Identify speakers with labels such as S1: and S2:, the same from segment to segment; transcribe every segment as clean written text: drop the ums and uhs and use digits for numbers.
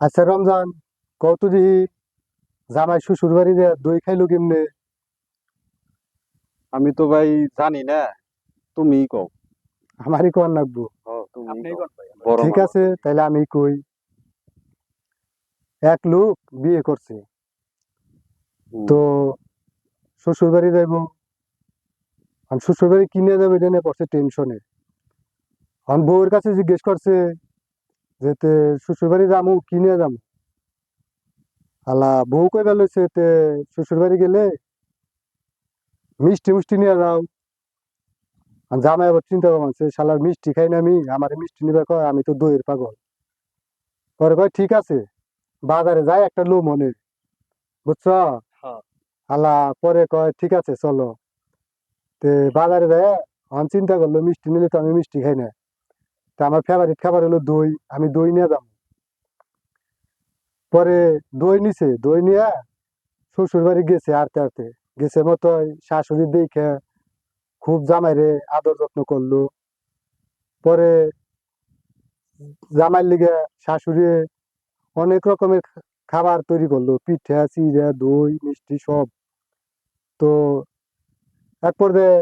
S1: আচ্ছা রমজান, কত দিহি জামাই শ্বশুর বাড়ি দই খাইলো কেমনে?
S2: আমি তো ভাই জানি না, তুমিই কও।
S1: আমারই কোয়ার লাগবো।
S2: তুমি
S3: আপনি
S2: কও।
S3: কোন ভাই?
S2: বড়
S1: ঠিক
S2: মানুষ।
S1: আছে, তাইলে আমি কই। এক লোক বিয়ে করছে,
S2: হুম,
S1: তো শ্বশুর বাড়ি যাইবো। আমি শ্বশুর বাড়ি কিনে যাবো এটা নিয়ে পড়ছে টেনশনে। আমি বউয়ের কাছে জিজ্ঞেস করছে যেতে শ্বশুর বাড়ি যাবো কিনে যাবো। আলা বউ কই বেলছে তে শ্বশুর বাড়ি গেলে মিষ্টি মিষ্টি নিয়ে যাও। আর জামাই আবার চিন্তা ভাবছে শালার মিষ্টি খাই না, আমার মিষ্টি নিবে কয়, আমি তো দইয়ের পাগল। পরে কয় ঠিক আছে, বাজারে যাই একটা লো মনে, বুঝছো?
S3: হ্যাঁ।
S1: আল্লাহ পরে কয় ঠিক আছে চলো। তে বাজারে যায় চিন্তা করলো মিষ্টি নিলে তো আমি মিষ্টি খাই না, তা আমার ফেভারিট খাবার হলো দই, আমি দই নিয়ে যাবো। পরে দই নিছে, দই নিয়ে শ্বশুর বাড়ি গেছে, আরতে আরতে গেছে মতো শাশুড়ি দেখে খুব জামাইরে আদর যত্ন করলো। পরে জামাইয়ের লিগে শাশুড়ি অনেক রকমের খাবার তৈরি করলো, পিঠা চিড়া দই মিষ্টি সব। তো এক পর্যায়ে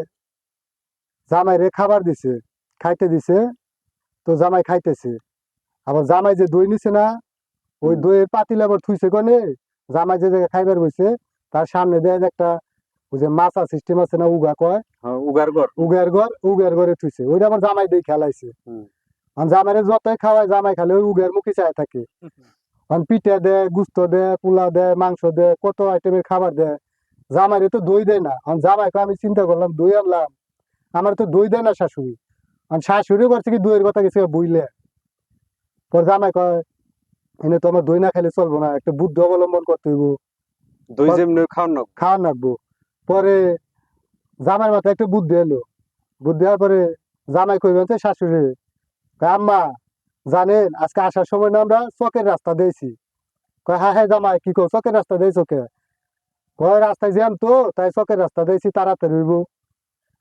S1: জামাইরে খাবার দিছে, খাইতে দিছে। তো জামাই খাইতেছে, আবার জামাই যে দই নিছে না, ওই
S2: হুম।
S1: দইয়ের পাতিল আবার থুইছে কনে। জামাই যে জায়গায় খাইবার বইছে তার সামনে দেয় একটা ওই যে মাছা সিস্টেম আছে না, উগা কয়,
S2: হ্যাঁ, উগার ঘর।
S1: উগের ঘরে থুইছে, ওইটা আবার জামাই দিয়ে খেলাইছে।
S2: হুম।
S1: আর জামাইরে যতই খাওয়ায় জামাই খালে ওই উগের মুখে চায় থাকে। আর পিঠা দেয়, গুস্ত দেয়, পোলা দেয়, মাংস দেয়, কত আইটেমের খাবার দেয়। জামাইরে তো দই দেয় না। আর জামাইকে আমি চিন্তা করলাম দই আনলাম, আমার তো দই দেয় না শাশুড়ি। আর শাশুড়ি করছে কি দইয়ের কথা গেছে বুঝলে। পর জামাই কয় এনে তো আমার দই না খাইলে চলবো না, একটা বুদ্ধি অবলম্বন করতে হইব,
S2: দই যেমনি খাওয়ান না।
S1: খাওয়ার লাগবো। পরে জামাইয়ের মাথায় একটা বুদ্ধি এলো। বুদ্ধি হওয়ার পরে জামাই কইবেন যে শাশুড়ি, কয়, আম্মা জানেন আজকে আসার সময় না আমরা চকের রাস্তা দিয়েছি। কয় হ্যাঁ হ্যাঁ জামাই কি কো, চকের রাস্তা দিয়েছ কে? কয় রাস্তায় জ্যাম তো তাই চকের রাস্তা দিয়েছি, তাড়াতাড়ি হইব,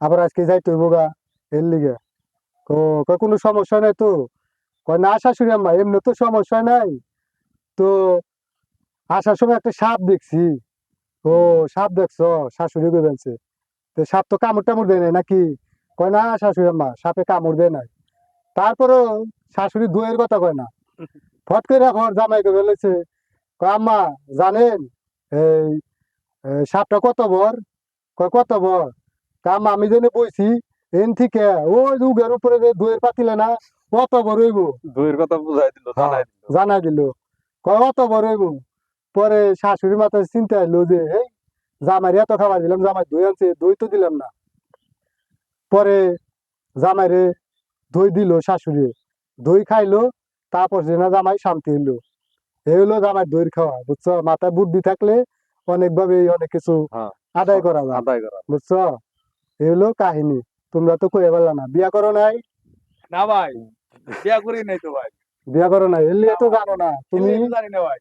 S1: আবার আজকে যাইতে হইব গা, এর লিগে। কয় কোনো সমস্যা নাই তো? কয় না শাশুড়ি আম্মা এমনি তো সমস্যা নাই, তো আসার সময় একটা সাপ দেখছি। ও সাপ দেখছো? শাশুড়ি কইবেনছে তো সাপ তো কামড় টামড় দেয় নাই নাকি? কয় না শাশুড়ি আম্মা সাপে কামড় দেয় নাই। তারপরেও শাশুড়ি দইয়ের কথা কয় না। ফট করে এখন জামাইকে বলেছে, কয় আম্মা জানেন এই সাপটা কত বড়? কয় কত বড়? কয় আম্মা আমি জেনে বইছি এন থেকে ওই যুগের উপরে যে দইয়ের পাতিলে না, কত বড় হইব।
S2: দইয়ের কথা বুঝাই দিল,
S1: হ্যাঁ,
S2: জানাই দিল।
S1: জানাই দিল। কয় অত বড় হইব। পরে শাশুড়ি মাথায় চিন্তা এলো যে এই জামাইরে এত খাবার দিলাম, জামাই দই আনছে, দই তো দিলাম না। পরে জামাইরে দই দিল শাশুড়ি, দই খাইলো। তারপর যে না জামাই শান্তি হইলো। এই হলো জামাই দইয়ের খাওয়া, বুঝছো? মাথায় বুদ্ধি থাকলে অনেকভাবে অনেক কিছু
S2: হ্যাঁ,
S1: আদায় করা যায়,
S2: আদায় করা।
S1: বুঝছো? এই হলো কাহিনী। তোমরা তো কয়ে পারলা না, বিয়া করো নাই?
S3: না ভাই, বিয়া করি নাই তো ভাই।
S1: বিয়া করো নাই এর লিগে
S3: না
S1: তো
S3: ভাই,
S1: জানো না
S3: এলে
S1: তুমি।
S3: তো জানি না ভাই।